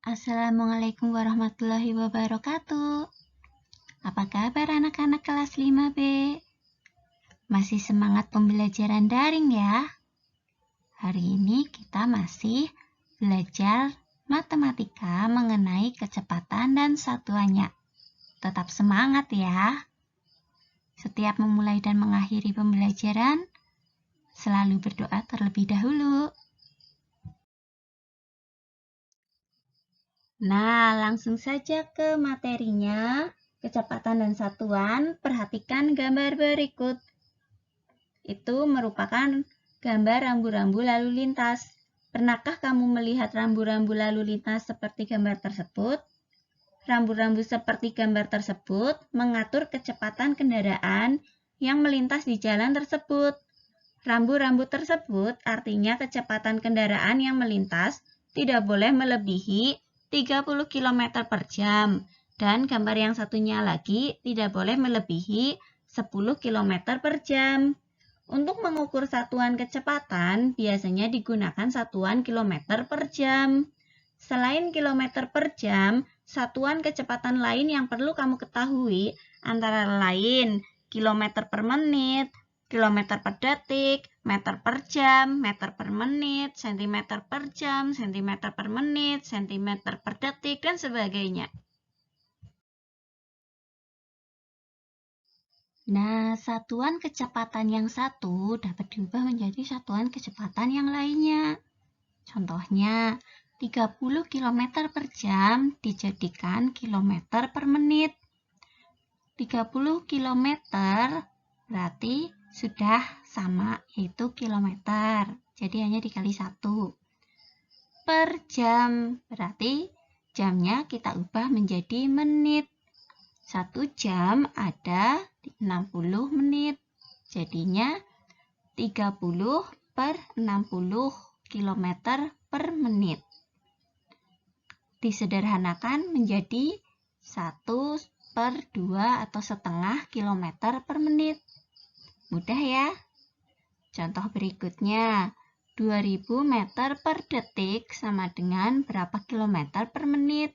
Assalamualaikum warahmatullahi wabarakatuh. Apa kabar anak-anak kelas 5B? Masih semangat pembelajaran daring ya? Hari ini kita masih belajar matematika mengenai kecepatan dan satuannya. Tetap semangat ya. Setiap memulai dan mengakhiri pembelajaran, selalu berdoa terlebih dahulu. Nah, langsung saja ke materinya. Kecepatan dan satuan, perhatikan gambar berikut. Itu merupakan gambar rambu-rambu lalu lintas. Pernahkah kamu melihat rambu-rambu lalu lintas seperti gambar tersebut? Rambu-rambu seperti gambar tersebut mengatur kecepatan kendaraan yang melintas di jalan tersebut. Rambu-rambu tersebut artinya kecepatan kendaraan yang melintas tidak boleh melebihi 30 km per jam. Dan gambar yang satunya lagi tidak boleh melebihi 10 km per jam. Untuk mengukur satuan kecepatan, biasanya digunakan satuan kilometer per jam. Selain kilometer per jam, satuan kecepatan lain yang perlu kamu ketahui antara lain kilometer per menit, kilometer per detik, meter per jam, meter per menit, sentimeter per jam, sentimeter per menit, sentimeter per detik, dan sebagainya. Nah, satuan kecepatan yang satu dapat diubah menjadi satuan kecepatan yang lainnya. Contohnya, 30 km per jam dijadikan kilometer per menit. 30 km berarti sudah sama, yaitu kilometer. Jadi hanya dikali 1. Per jam berarti jamnya kita ubah menjadi menit. 1 jam ada 60 menit. Jadinya 30 per 60 km per menit. Disederhanakan menjadi 1 per 2 atau setengah kilometer per menit. Mudah ya? Contoh berikutnya, 2000 meter per detik sama dengan berapa kilometer per menit?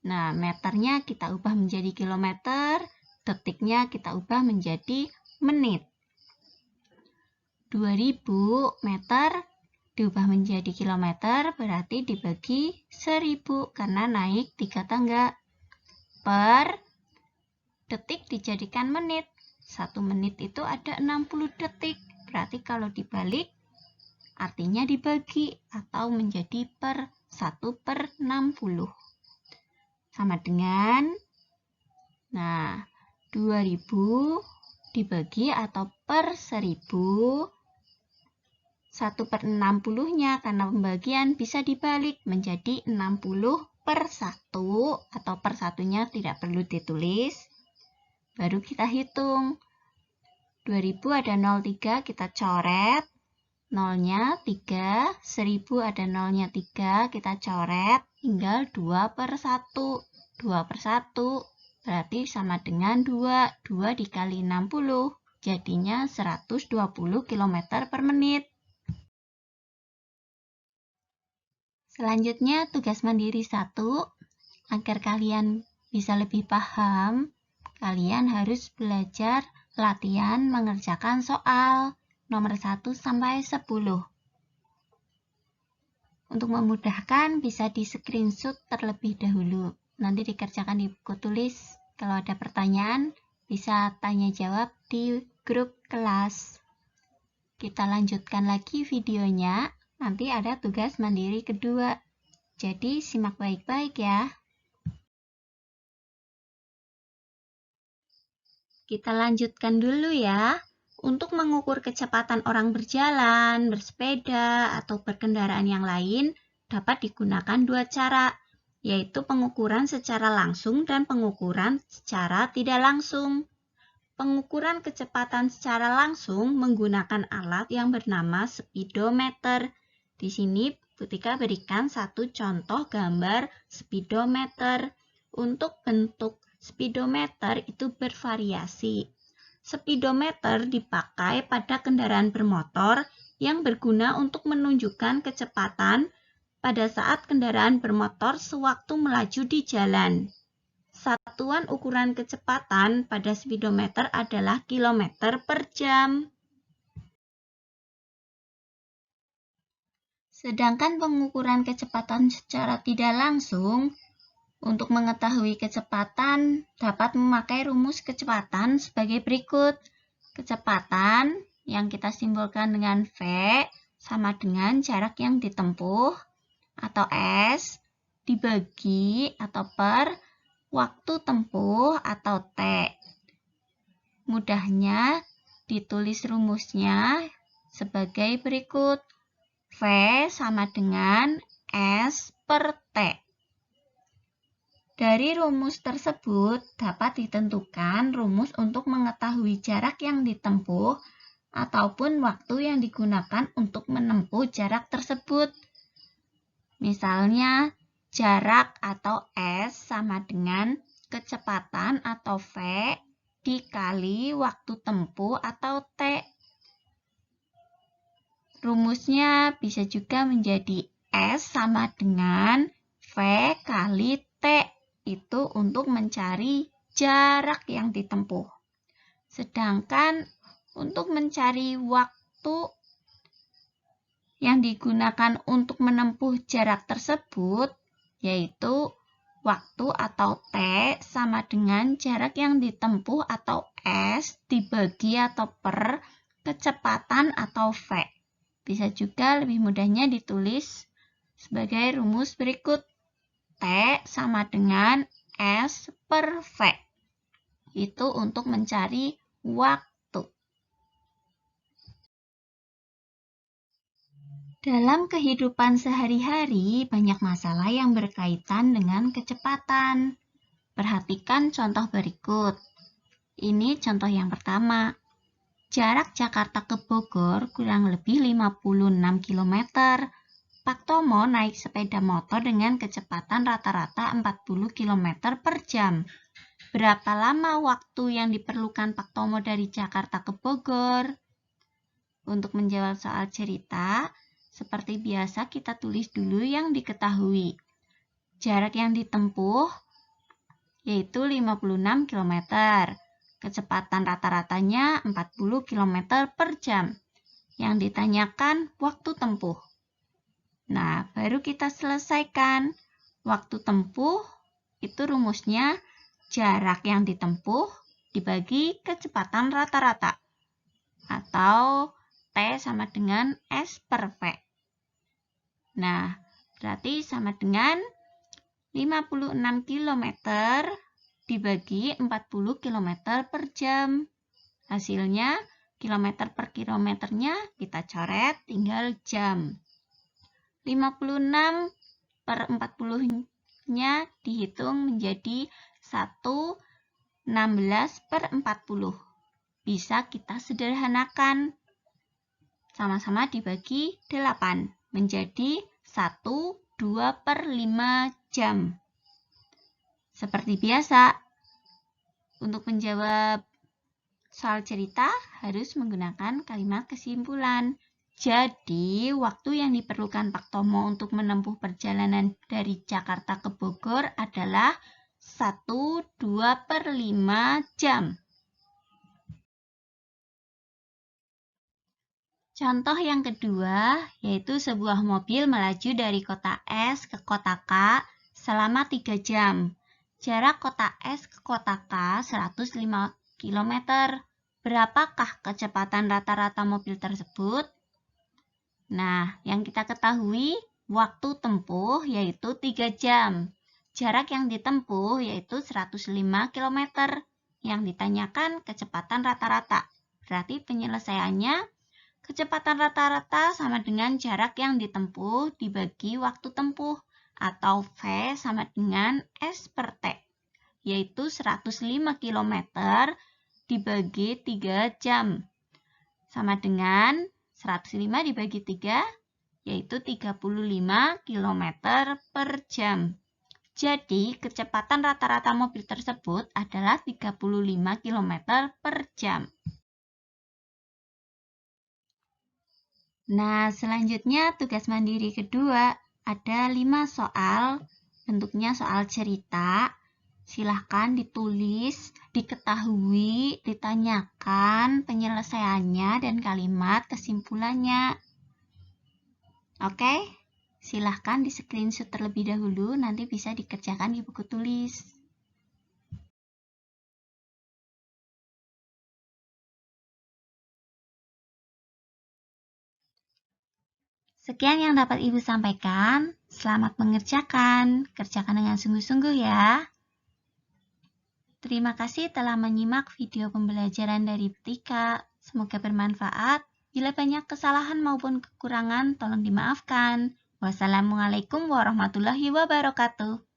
Nah, meternya kita ubah menjadi kilometer, detiknya kita ubah menjadi menit. 2000 meter diubah menjadi kilometer berarti dibagi 1000 karena naik 3 tangga. Per detik dijadikan menit. 1 menit itu ada 60 detik. Berarti kalau dibalik artinya dibagi atau menjadi per 1 per 60. Sama dengan 2000 dibagi atau per 1000, 1 per 60-nya karena pembagian bisa dibalik menjadi 60 per 1 atau per satunya tidak perlu ditulis. Baru kita hitung. 2000 ada 03, kita coret. 0-nya 3, 1000 ada 0-nya 3, kita coret. Tinggal 2 per 1. 2 per 1 berarti sama dengan 2. 2 dikali 60, jadinya 120 km per menit. Selanjutnya tugas mandiri 1. Agar kalian bisa lebih paham, kalian harus belajar latihan mengerjakan soal nomor 1 sampai 10. Untuk memudahkan bisa di screenshot terlebih dahulu. Nanti dikerjakan di buku tulis. Kalau ada pertanyaan, bisa tanya jawab di grup kelas. Kita lanjutkan lagi videonya. Nanti ada tugas mandiri kedua. Jadi simak baik-baik ya. Kita lanjutkan dulu ya. Untuk mengukur kecepatan orang berjalan, bersepeda, atau berkendaraan yang lain dapat digunakan 2 cara, yaitu pengukuran secara langsung dan pengukuran secara tidak langsung. Pengukuran kecepatan secara langsung menggunakan alat yang bernama speedometer. Di sini Putika berikan satu contoh gambar speedometer. Untuk bentuk speedometer itu bervariasi. Speedometer dipakai pada kendaraan bermotor yang berguna untuk menunjukkan kecepatan pada saat kendaraan bermotor sewaktu melaju di jalan. Satuan ukuran kecepatan pada speedometer adalah kilometer per jam. Sedangkan pengukuran kecepatan secara tidak langsung, untuk mengetahui kecepatan dapat memakai rumus kecepatan sebagai berikut. Kecepatan yang kita simbolkan dengan V sama dengan jarak yang ditempuh atau S dibagi atau per waktu tempuh atau T. Mudahnya ditulis rumusnya sebagai berikut. V sama dengan S per T. Dari rumus tersebut dapat ditentukan rumus untuk mengetahui jarak yang ditempuh ataupun waktu yang digunakan untuk menempuh jarak tersebut. Misalnya, jarak atau S sama dengan kecepatan atau V dikali waktu tempuh atau T. Rumusnya bisa juga menjadi S sama dengan V kali T. Itu untuk mencari jarak yang ditempuh. Sedangkan untuk mencari waktu yang digunakan untuk menempuh jarak tersebut, yaitu waktu atau T sama dengan jarak yang ditempuh atau S dibagi atau per kecepatan atau V. Bisa juga lebih mudahnya ditulis sebagai rumus berikut. T sama dengan S per V. Itu untuk mencari waktu. Dalam kehidupan sehari-hari, banyak masalah yang berkaitan dengan kecepatan. Perhatikan contoh berikut. Ini contoh yang pertama. Jarak Jakarta ke Bogor kurang lebih 56 km. Pak Tomo naik sepeda motor dengan kecepatan rata-rata 40 km per jam. Berapa lama waktu yang diperlukan Pak Tomo dari Jakarta ke Bogor? Untuk menjawab soal cerita, seperti biasa kita tulis dulu yang diketahui. Jarak yang ditempuh yaitu 56 km. Kecepatan rata-ratanya 40 km per jam. Yang ditanyakan waktu tempuh. Nah, baru kita selesaikan. Waktu tempuh itu rumusnya jarak yang ditempuh dibagi kecepatan rata-rata. Atau T sama dengan S per V. Nah, berarti sama dengan 56 km dibagi 40 km per jam. Hasilnya, kilometer per kilometernya kita coret tinggal jam. 56 per 40-nya dihitung menjadi 1/16 per 40. Bisa kita sederhanakan. Sama-sama dibagi 8 menjadi 1/2 per 5 jam. Seperti biasa, untuk menjawab soal cerita harus menggunakan kalimat kesimpulan. Jadi, waktu yang diperlukan Pak Tomo untuk menempuh perjalanan dari Jakarta ke Bogor adalah 1/2 per 5 jam. Contoh yang kedua, yaitu sebuah mobil melaju dari kota S ke kota K selama 3 jam. Jarak kota S ke kota K 105 km. Berapakah kecepatan rata-rata mobil tersebut? Nah, yang kita ketahui, waktu tempuh yaitu 3 jam. Jarak yang ditempuh yaitu 105 km. Yang ditanyakan kecepatan rata-rata. Berarti penyelesaiannya, kecepatan rata-rata sama dengan jarak yang ditempuh dibagi waktu tempuh. Atau V sama dengan S per T. Yaitu 105 km dibagi 3 jam. Sama dengan 105 dibagi 3, yaitu 35 km per jam. Jadi, kecepatan rata-rata mobil tersebut adalah 35 km per jam. Nah, selanjutnya tugas mandiri kedua. ada 5 soal, bentuknya soal cerita. Silahkan ditulis, diketahui, ditanyakan penyelesaiannya dan kalimat kesimpulannya. Oke, silahkan di screenshot terlebih dahulu, nanti bisa dikerjakan di buku tulis. Sekian yang dapat Ibu sampaikan. Selamat mengerjakan. Kerjakan dengan sungguh-sungguh ya. Terima kasih telah menyimak video pembelajaran dari Tika. Semoga bermanfaat. Bila banyak kesalahan maupun kekurangan, tolong dimaafkan. Wassalamualaikum warahmatullahi wabarakatuh.